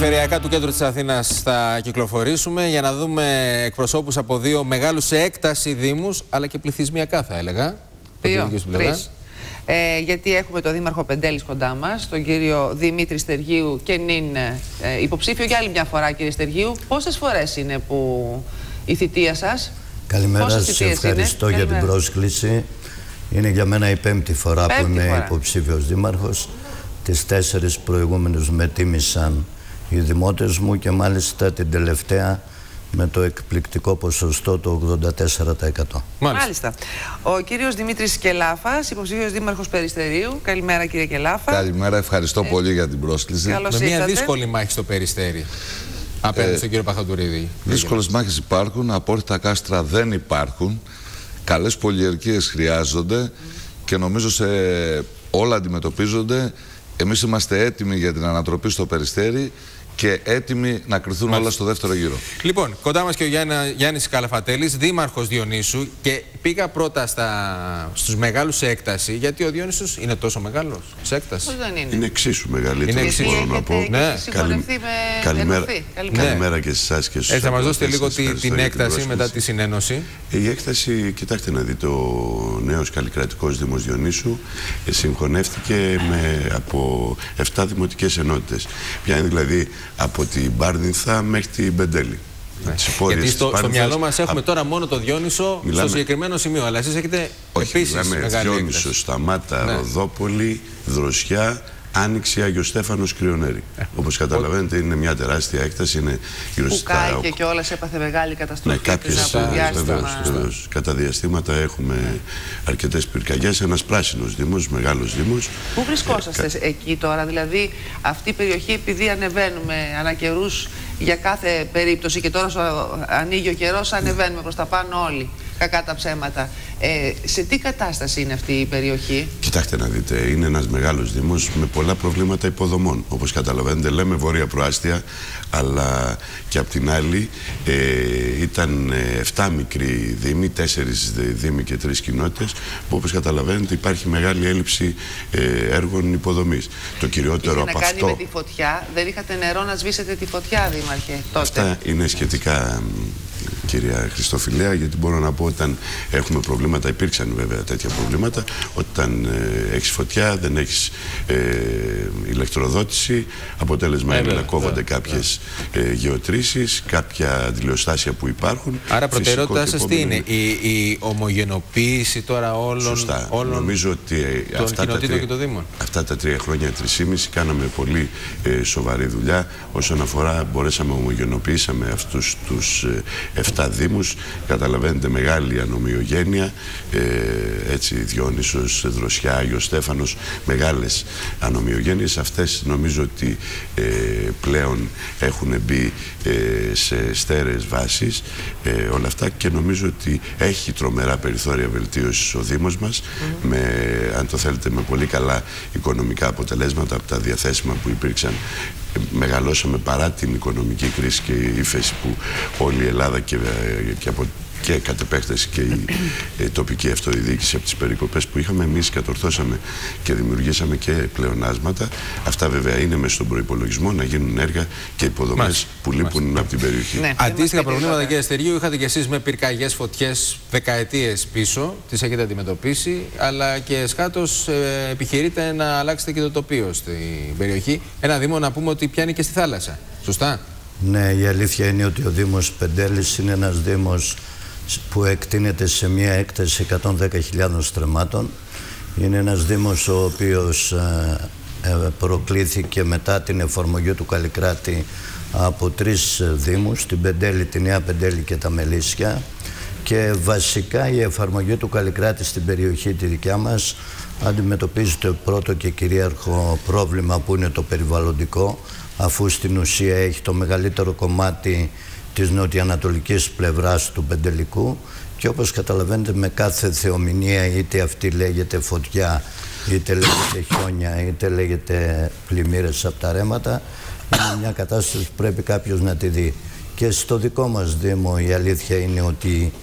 Περιφερειακά του κέντρου της Αθήνας θα κυκλοφορήσουμε για να δούμε εκπροσώπους από δύο μεγάλους σε έκταση δήμους, αλλά και πληθυσμιακά θα έλεγα. Δύο, τρεις. Γιατί έχουμε τον Δήμαρχο Πεντέλης κοντά μας, τον κύριο Δημήτρη Στεργίου και νυν υποψήφιο για άλλη μια φορά, κύριε Στεργίου. Πόσες φορές είναι που η θητεία σας? Καλημέρα, σας ευχαριστώ για την πρόσκληση. Είναι για μένα η πέμπτη φορά που είμαι υποψήφιος δήμαρχος. Τις 4 προηγούμενους με τίμησαν οι δημότες μου και μάλιστα την τελευταία με το εκπληκτικό ποσοστό το 84%. Μάλιστα. Ο κύριος Δημήτρης Κελάφας, υποψήφιος δήμαρχος Περιστερίου. Καλημέρα, κύριε Κελάφα. Καλημέρα, ευχαριστώ πολύ για την πρόσκληση. Καλώς με μια ήρθατε. δύσκολη μάχη στο Περιστέρι απέναντι στον κύριο Παχατουρίδη. Δύσκολες μάχες υπάρχουν, απόρριτα κάστρα δεν υπάρχουν. Καλές πολυερκίες χρειάζονται και νομίζω σε όλα αντιμετωπίζονται. Εμείς είμαστε έτοιμοι για την ανατροπή στο Περιστέρι και έτοιμοι να κρυθούν όλα στο δεύτερο γύρο. Λοιπόν, κοντά μας και ο Γιάννης Καλαφατέλης, δήμαρχος Διονύσου, και πήγα πρώτα στους μεγάλους σε έκταση, γιατί ο Διονύσους είναι τόσο μεγάλος σε έκταση. Πώς δεν είναι? Είναι εξίσου μεγαλύτερο. Είναι εξίσου, μπορώ να πω. Ναι. Καλημέρα και σε εσάς και στους θα μας δώσετε λίγο την την έκταση μετά τη συνένωση. Η έκταση, κοιτάξτε να δείτε, ο νέος καλλικρατικός Δήμος Διονύσου συγχωνεύτηκε από 7 δημοτικές ενότητες. Ποια είναι δηλαδή από την Μπάρνηθα μέχρι την Πεντέλη. Γιατί στο μυαλό μας έχουμε τώρα μόνο το Διόνυσο στο συγκεκριμένο σημείο, αλλά εσείς έχετε επίσης μεγάλη Διόνυσο, έκταση. Σταμάτα, Ροδόπολη, Δροσιά, Άνοιξη, Άγιο Στέφανος, Κρυονέρη. Όπως καταλαβαίνετε είναι μια τεράστια έκταση. Είναι γύρω στα... Που και όλες έπαθε μεγάλη καταστροφή. Ναι, κάποιες βεβαίως. Κατά διαστήματα έχουμε αρκετές πυρκαγιές. Ένας πράσινος δήμος, μεγάλος δήμος. Πού βρισκόσαστε εκεί τώρα? Δηλαδή αυτή η περιοχή, επειδή ανεβαίνουμε ανά καιρούς για κάθε περίπτωση και τώρα ανοίγει ο καιρός, ανεβαίνουμε προς τα πάνω όλοι, κακά τα ψέματα. Σε τι κατάσταση είναι αυτή η περιοχή? Κοιτάξτε να δείτε, είναι ένας μεγάλος δήμος με πολλά προβλήματα υποδομών. Όπως καταλαβαίνετε, λέμε βόρεια προάστια, αλλά και απ' την άλλη ήταν 7 μικροί δήμοι, 4 δήμοι και 3 κοινότητες, που όπως καταλαβαίνετε υπάρχει μεγάλη έλλειψη έργων υποδομής. Το κυριότερο από αυτό... να κάνει με τη φωτιά, δεν είχατε νερό να σβήσετε τη φωτιά, δήμαρχε, τότε? Αυτά είναι σχετικά, κυρία Χριστοφιλέα, γιατί μπορώ να πω όταν έχουμε προβλήματα, υπήρξαν βέβαια τέτοια προβλήματα, όταν έχεις φωτιά, δεν έχεις ηλεκτροδότηση, αποτέλεσμα είναι να κόβονται κάποιες γεωτρήσεις, κάποια αντιλιοστάσια που υπάρχουν. Άρα προτεραιότητά σας τι είναι? Η ομογενοποίηση τώρα όλων νομίζω ότι των κοινοτήτων και των δήμων? Αυτά τα 3 χρόνια, 3,5 κάναμε πολύ σοβαρή δουλειά όσον αφορά, μπορέσαμε, ομογενοποιήσαμε αυτούς τους 7 δήμους. Καταλαβαίνετε, μεγάλη ανομοιογένεια, έτσι, Διόνυσος, Δροσιά, Άγιο Στέφανος, μεγάλες ανομοιογένειες. Αυτές νομίζω ότι πλέον έχουν μπει σε στέρεες βάσεις όλα αυτά, και νομίζω ότι έχει τρομερά περιθώρια βελτίωσης ο Δήμος μας, αν το θέλετε, με πολύ καλά οικονομικά αποτελέσματα από τα διαθέσιμα που υπήρξαν. Μεγαλώσαμε παρά την οικονομική κρίση και η ύφεση που όλη η Ελλάδα και κατ' επέκταση και η τοπική αυτοδιοίκηση από τις περικοπές που είχαμε, εμείς κατορθώσαμε και δημιουργήσαμε και πλεονάσματα. Αυτά βέβαια είναι μέσα στον προϋπολογισμό, να γίνουν έργα και υποδομές που λείπουν από την περιοχή. Ναι. Αντίστοιχα προβλήματα, κύριε Στεργίου, είχατε και εσείς με πυρκαγιές, φωτιές δεκαετίες πίσω, τις έχετε αντιμετωπίσει, αλλά και εσχάτως επιχειρείτε να αλλάξετε και το τοπίο στην περιοχή. Ένα δήμο, να πούμε, ότι πιάνει και στη θάλασσα. Σωστά? Ναι, η αλήθεια είναι ότι ο Δήμος Πεντέλης είναι ένας δήμος που εκτείνεται σε μια έκταση 110.000 στρεμμάτων. Είναι ένας δήμος ο οποίος προκλήθηκε μετά την εφαρμογή του Καλλικράτη από 3 δήμους, την Πεντέλη, τη Νέα Πεντέλη και τα Μελίσια, και βασικά η εφαρμογή του Καλλικράτη στην περιοχή τη δικιά μας αντιμετωπίζει το πρώτο και κυρίαρχο πρόβλημα, που είναι το περιβαλλοντικό, αφού στην ουσία έχει το μεγαλύτερο κομμάτι της νοτιοανατολικής πλευράς του Πεντελικού, και όπως καταλαβαίνετε με κάθε θεομηνία, είτε αυτή λέγεται φωτιά, είτε λέγεται χιόνια, είτε λέγεται πλημμύρες από τα ρέματα, είναι μια κατάσταση που πρέπει κάποιος να τη δει. Και στο δικό μας Δήμο η αλήθεια είναι ότι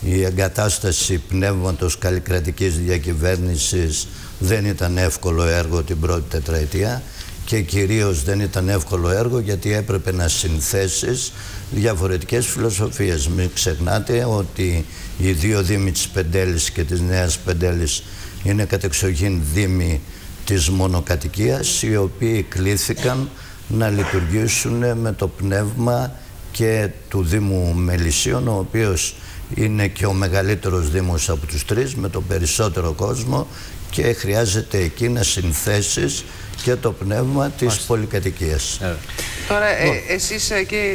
η εγκατάσταση πνεύματος καλλικρατικής διακυβέρνησης δεν ήταν εύκολο έργο την πρώτη τετραετία, και κυρίως δεν ήταν εύκολο έργο, γιατί έπρεπε να συνθέσεις διαφορετικές φιλοσοφίες. Μην ξεχνάτε ότι οι δύο δήμοι της Πεντέλης και της Νέας Πεντέλης είναι κατεξοχήν δήμοι της μονοκατοικίας, οι οποίοι κλήθηκαν να λειτουργήσουν με το πνεύμα και του Δήμου Μελισσίων, ο οποίος είναι και ο μεγαλύτερος δήμος από τους τρεις, με το περισσότερο κόσμο, και χρειάζεται εκεί να συνθέσεις και το πνεύμα της πολυκατοικίας. Τώρα, εσείς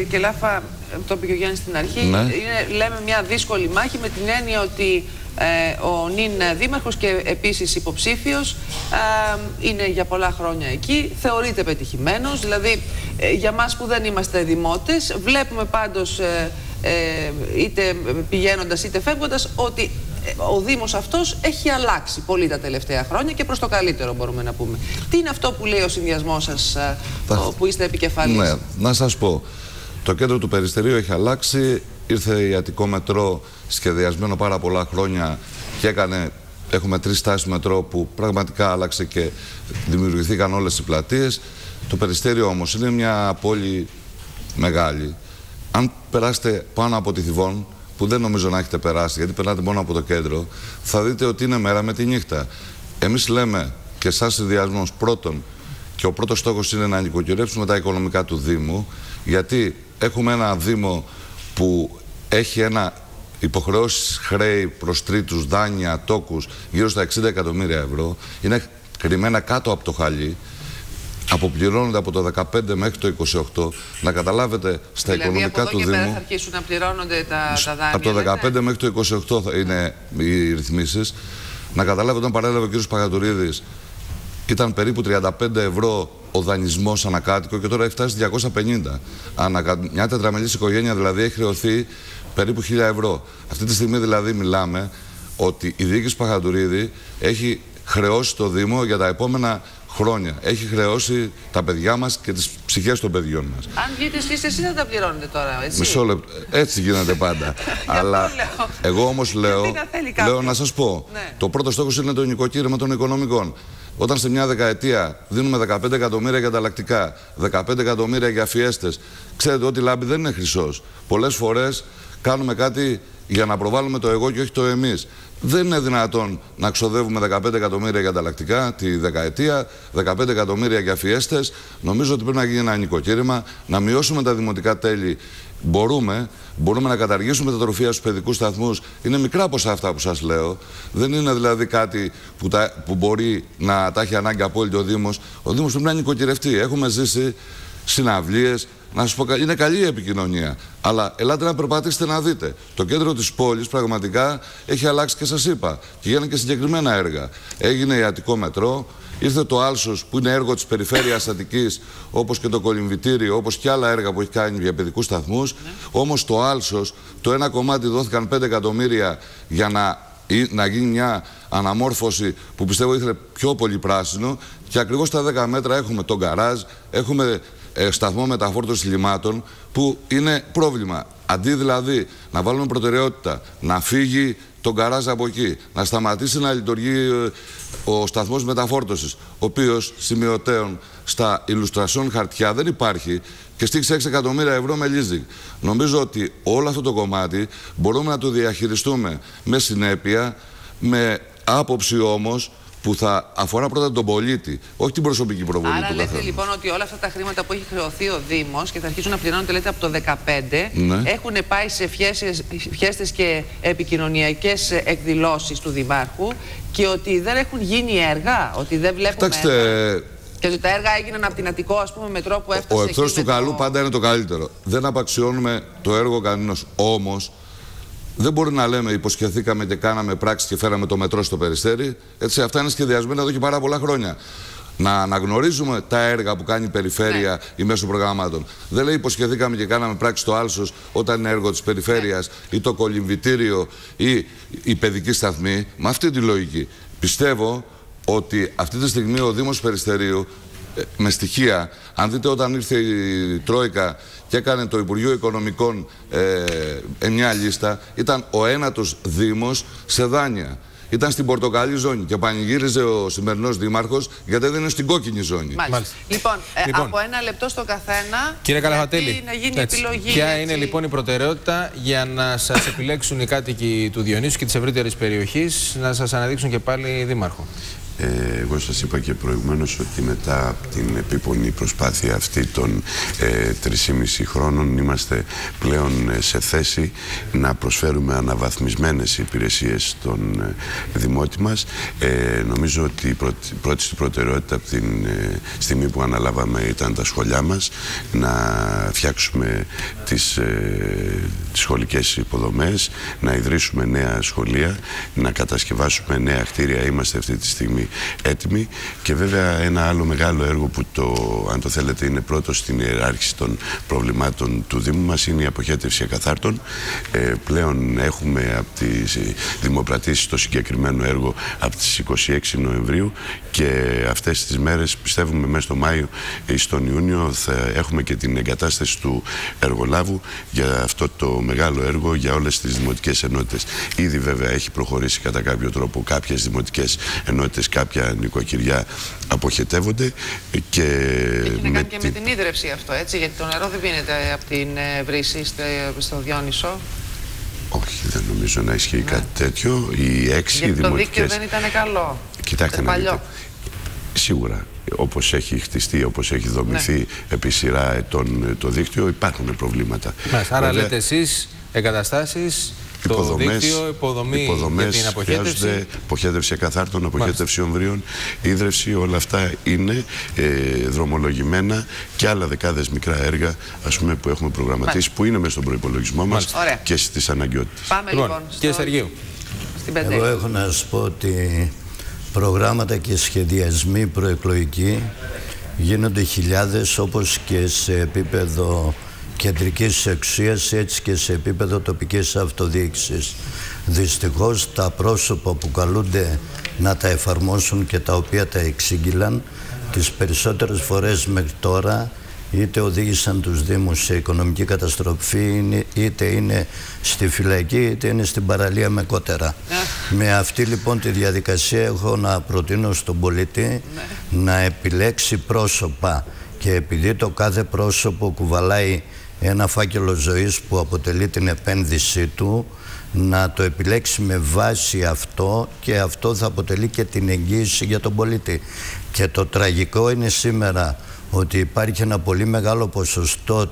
και Λάφα, το είπε και ο Γιάννης στην αρχή, λέμε μια δύσκολη μάχη, με την έννοια ότι ο νυν δήμαρχος και επίσης υποψήφιος είναι για πολλά χρόνια εκεί, θεωρείται πετυχημένος. Δηλαδή για μας που δεν είμαστε δημότες, βλέπουμε πάντως είτε πηγαίνοντας είτε φεύγοντας ότι ο Δήμος αυτός έχει αλλάξει πολύ τα τελευταία χρόνια και προς το καλύτερο, μπορούμε να πούμε. Τι είναι αυτό που λέει ο συνδυασμός σας που είστε επικεφαλής? Ναι, να σας πω, το κέντρο του Περιστερίου έχει αλλάξει. Ήρθε η Αττικό Μετρό, σχεδιασμένο πάρα πολλά χρόνια, και έχουμε 3 στάσεις μετρό που πραγματικά άλλαξε και δημιουργηθήκαν όλες οι πλατείες. Το Περιστέριο όμως είναι μια πόλη μεγάλη. Αν περάσετε πάνω από τη Θηβών, που δεν νομίζω να έχετε περάσει, γιατί περνάτε μόνο από το κέντρο, θα δείτε ότι είναι μέρα με τη νύχτα. Εμείς λέμε, και σαν συνδυασμός, πρώτον, και ο πρώτος στόχος είναι να νοικοκυρέψουμε τα οικονομικά του Δήμου, γιατί έχουμε ένα Δήμο που έχει υποχρεώσεις, χρέη προς τρίτους, δάνεια, τόκους γύρω στα 60 εκατομμύρια ευρώ. Είναι κρυμμένα κάτω από το χαλί. Αποπληρώνονται από το 15 μέχρι το 28. Να καταλάβετε, στα οικονομικά του Δήμου. Δηλαδή από εδώ και πέρα θα αρχίσουν να πληρώνονται τα δάνεια. Από το 15 μέχρι το 28 θα είναι οι ρυθμίσεις. Να καταλάβετε, όταν παρέλαβε ο κ. Παγατουρίδης, ήταν περίπου 35 ευρώ ο δανεισμός ανακάτοικο και τώρα έχει φτάσει 250. Μια τετραμελής οικογένεια δηλαδή έχει χρεωθεί περίπου 1.000 ευρώ. Αυτή τη στιγμή δηλαδή μιλάμε ότι η διοίκηση Παγατουρίδη έχει χρεώσει το Δήμο για τα επόμενα χρόνια. Έχει χρεώσει τα παιδιά μας και τις ψυχές των παιδιών μας. Αν βγείτε εσείς δεν τα πληρώνετε τώρα, έτσι? Μισό λεπτό. Έτσι γίνεται πάντα. Αλλά εγώ όμως λέω να σας πω, το πρώτο στόχος είναι το νοικοκύρεμα των οικονομικών. Όταν σε μια δεκαετία δίνουμε 15 εκατομμύρια για ανταλλακτικά, 15 εκατομμύρια για φιέστες, ξέρετε ότι λάμπη δεν είναι χρυσός. Πολλές φορές κάνουμε κάτι για να προβάλλουμε το εγώ και όχι το εμείς. Δεν είναι δυνατόν να ξοδεύουμε 15 εκατομμύρια για ανταλλακτικά τη δεκαετία, 15 εκατομμύρια για φιέστες. Νομίζω ότι πρέπει να γίνει ένα νοικοκύρεμα, να μειώσουμε τα δημοτικά τέλη. Μπορούμε να καταργήσουμε τα τροφεία στους παιδικούς σταθμούς. Είναι μικρά ποσά αυτά που σας λέω. Δεν είναι δηλαδή κάτι που μπορεί να τα έχει ανάγκη απόλυτο ο Δήμος. Ο Δήμος πρέπει να νοικοκυρευτεί. Έχουμε ζήσει συναυλίες. Να σας πω, είναι καλή η επικοινωνία. Αλλά ελάτε να περπατήσετε να δείτε. Το κέντρο της πόλης πραγματικά έχει αλλάξει και σας είπα. Και γίνανε και συγκεκριμένα έργα. Έγινε η Αττικό Μετρό, ήρθε το Άλσος που είναι έργο της περιφέρειας Αττικής, όπως και το Κολυμβητήριο, όπως και άλλα έργα που έχει κάνει για παιδικούς σταθμούς. Όμως το Άλσος, το ένα κομμάτι δόθηκαν 5 εκατομμύρια για να γίνει μια αναμόρφωση που πιστεύω ήθελε πιο πολύ πράσινο. Και ακριβώς στα 10 μέτρα έχουμε τον γκαράζ, έχουμε σταθμό μεταφόρτωσης λιμάτων που είναι πρόβλημα. Αντί δηλαδή να βάλουμε προτεραιότητα να φύγει το γκαράζ από εκεί, να σταματήσει να λειτουργεί ο σταθμός μεταφόρτωσης, ο οποίος σημειωτέων στα ηλουστρασιόν χαρτιά δεν υπάρχει και στήχησε 6 εκατομμύρια ευρώ με leasing. Νομίζω ότι όλο αυτό το κομμάτι μπορούμε να το διαχειριστούμε με συνέπεια, με άποψη όμως που θα αφορά πρώτα τον πολίτη, όχι την προσωπική προβολή του καθένα. Άρα λέτε λοιπόν ότι όλα αυτά τα χρήματα που έχει χρεωθεί ο Δήμος και θα αρχίσουν να πληρώνονται, λέτε, από το 2015, έχουν πάει σε φιέστες και επικοινωνιακές εκδηλώσεις του Δημάρχου και ότι δεν έχουν γίνει έργα, ότι δεν βλέπουμε έργα. Και ότι τα έργα έγιναν από την Αττικό, ας πούμε, μετρό που έφτασε. Ο εχθρός του καλού πάντα είναι το καλύτερο. Δεν απαξιώνουμε το έργο κανένας. Όμως δεν μπορεί να λέμε υποσχεθήκαμε και κάναμε πράξη και φέραμε το μετρό στο Περιστέρι. Έτσι, αυτά είναι σχεδιασμένα εδώ και πάρα πολλά χρόνια. Να αναγνωρίζουμε τα έργα που κάνει η περιφέρεια ή μέσω προγραμμάτων. Δεν λέει υποσχεθήκαμε και κάναμε πράξη στο Άλσος όταν είναι έργο της περιφέρειας ή το Κολυμβητήριο ή η παιδική σταθμή. Με αυτή τη λογική πιστεύω ότι αυτή τη στιγμή ο Δήμος Περιστερίου, με στοιχεία, αν δείτε όταν ήρθε η Τρόικα και έκανε το Υπουργείο Οικονομικών μια λίστα, ήταν ο ένατος Δήμος σε δάνεια. ήταν στην πορτοκαλί ζώνη και πανηγύριζε ο σημερινός δήμαρχος γιατί δεν είναι στην κόκκινη ζώνη. Μάλιστα. Λοιπόν, από 1 λεπτό στο καθένα. Κύριε Καλαφατέλη, να γίνει επιλογή. Ποια είναι λοιπόν η προτεραιότητα για να σας επιλέξουν οι κάτοικοι του Διονύσου και της ευρύτερης περιοχής να σας αναδείξουν και πάλι δήμαρχο? Εγώ σας είπα και προηγουμένως ότι μετά από την επίπονη προσπάθεια αυτή των 3,5 χρόνων είμαστε πλέον σε θέση να προσφέρουμε αναβαθμισμένες υπηρεσίες στον δημότη μας. Νομίζω ότι η πρώτη προτεραιότητα από την στιγμή που αναλάβαμε ήταν τα σχολιά μας, να φτιάξουμε τις σχολικές υποδομές, να ιδρύσουμε νέα σχολεία, να κατασκευάσουμε νέα κτίρια. Είμαστε αυτή τη στιγμή έτοιμοι, και βέβαια ένα άλλο μεγάλο έργο που αν το θέλετε είναι πρώτο στην ιεράρχηση των προβλημάτων του Δήμου μας είναι η αποχέτευση ακαθάρτων. Πλέον έχουμε από τις δημοπρατήσεις το συγκεκριμένο έργο από τις 26 Νοεμβρίου και αυτές τις μέρες πιστεύουμε μέσα στο Μάιο ή στον Ιούνιο θα έχουμε και την εγκατάσταση του εργολάβου για αυτό το μεγάλο έργο για όλες τις δημοτικές ενότητες. Ήδη βέβαια έχει προχωρήσει κατά κάποιο τρόπο, κάποιες δημοτικές ενότητες, κάποια νοικοκυριά αποχετεύονται και έχει να κάνει και με την ίδρυυση αυτό, έτσι, γιατί το νερό δεν πίνεται από την βρύση στο Διόνυσο. Όχι, δεν νομίζω να ισχύει κάτι τέτοιο. Οι 6 γιατί δημοτικές... το δίκτυο δεν ήταν καλό. Κοιτάξτε να δείτε. Σίγουρα, όπως έχει χτιστεί, όπως έχει δομηθεί επί σειρά ετών το δίκτυο, υπάρχουν προβλήματα. Άρα βέβαια, λέτε εσείς εγκαταστάσεις, το δίκτυο, υποδομές για την αποχέτευση. Αποχέτευση ακαθάρτων, αποχέτευση ομβρίων, ίδρυυση, όλα αυτά είναι δρομολογημένα, και άλλα δεκάδες μικρά έργα, ας πούμε, που έχουμε προγραμματίσει, που είναι μέσα στον προϋπολογισμό μας και στις αναγκαιότητες. Πάμε λοιπόν κύριε Σεργίου. Εγώ έχω να σας πω ότι προγράμματα και σχεδιασμοί προεκλογικοί γίνονται χιλιάδες, όπως και σε επίπεδο κεντρικής εξουσίας, έτσι και σε επίπεδο τοπικής αυτοδιοίκησης. Δυστυχώς τα πρόσωπα που καλούνται να τα εφαρμόσουν και τα οποία τα εξήγηλαν, τις περισσότερες φορές μέχρι τώρα είτε οδήγησαν τους Δήμους σε οικονομική καταστροφή, είτε είναι στη φυλακή, είτε είναι στην παραλία με κότερα. Με αυτή λοιπόν τη διαδικασία έχω να προτείνω στον πολίτη να επιλέξει πρόσωπα, και επειδή το κάθε πρόσωπο κουβαλάει ένα φάκελο ζωής που αποτελεί την επένδυσή του, να το επιλέξει με βάση αυτό, και αυτό θα αποτελεί και την εγγύηση για τον πολίτη. Και το τραγικό είναι σήμερα ότι υπάρχει ένα πολύ μεγάλο ποσοστό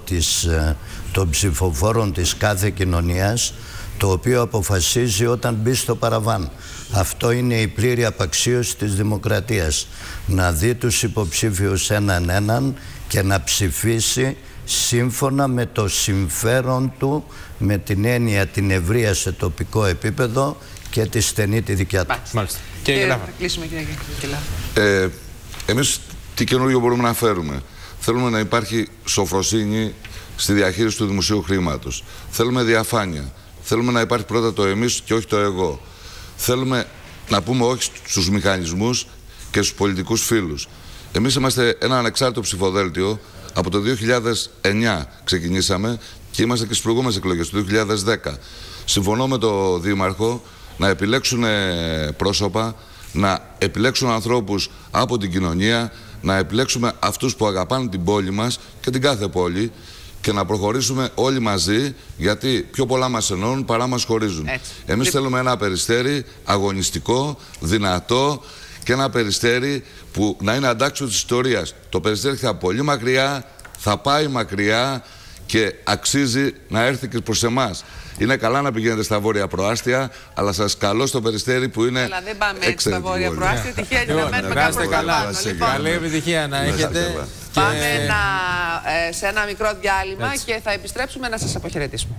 των ψηφοφόρων της κάθε κοινωνίας, το οποίο αποφασίζει όταν μπει στο παραβάν. Αυτό είναι η πλήρη απαξίωση της δημοκρατίας. Να δει τους υποψήφιους έναν και να ψηφίσει σύμφωνα με το συμφέρον του, με την έννοια την ευρεία σε τοπικό επίπεδο και τη στενή τη δικιά του. Μάλιστα. Και θα κλείσουμε, κύριε Κελά. Εμείς τι καινούργιο μπορούμε να φέρουμε? Θέλουμε να υπάρχει σοφροσύνη στη διαχείριση του δημοσίου χρήματος. Θέλουμε διαφάνεια. Θέλουμε να υπάρχει πρώτα το εμείς και όχι το εγώ. Θέλουμε να πούμε όχι στους μηχανισμούς και στους πολιτικούς φίλους. Εμείς είμαστε ένα ανεξάρτητο ψηφοδέλτιο. Από το 2009 ξεκινήσαμε και είμαστε και στις προηγούμενες εκλογές του 2010. Συμφωνώ με τον Δήμαρχο να επιλέξουν πρόσωπα, να επιλέξουν ανθρώπους από την κοινωνία, να επιλέξουμε αυτούς που αγαπάνε την πόλη μας και την κάθε πόλη, και να προχωρήσουμε όλοι μαζί, γιατί πιο πολλά μας ενώνουν παρά μας χωρίζουν. Εμείς θέλουμε ένα Περιστέρι αγωνιστικό, δυνατό, και ένα Περιστέρι που να είναι αντάξιο της ιστορίας. Το Περιστέρι θα πολύ μακριά, θα πάει μακριά και αξίζει να έρθει και προς εμάς. Είναι καλά να πηγαίνετε στα βόρεια προάστια, αλλά σας καλώ στο Περιστέρι που είναι. Αλλά δεν πάμε έτσι στα βόρεια προάστια, τυχαία να μένουμε κάπου καλά. Καλή επιτυχία να έχετε. Πάμε σε ένα μικρό διάλειμμα και θα επιστρέψουμε να σας αποχαιρετήσουμε.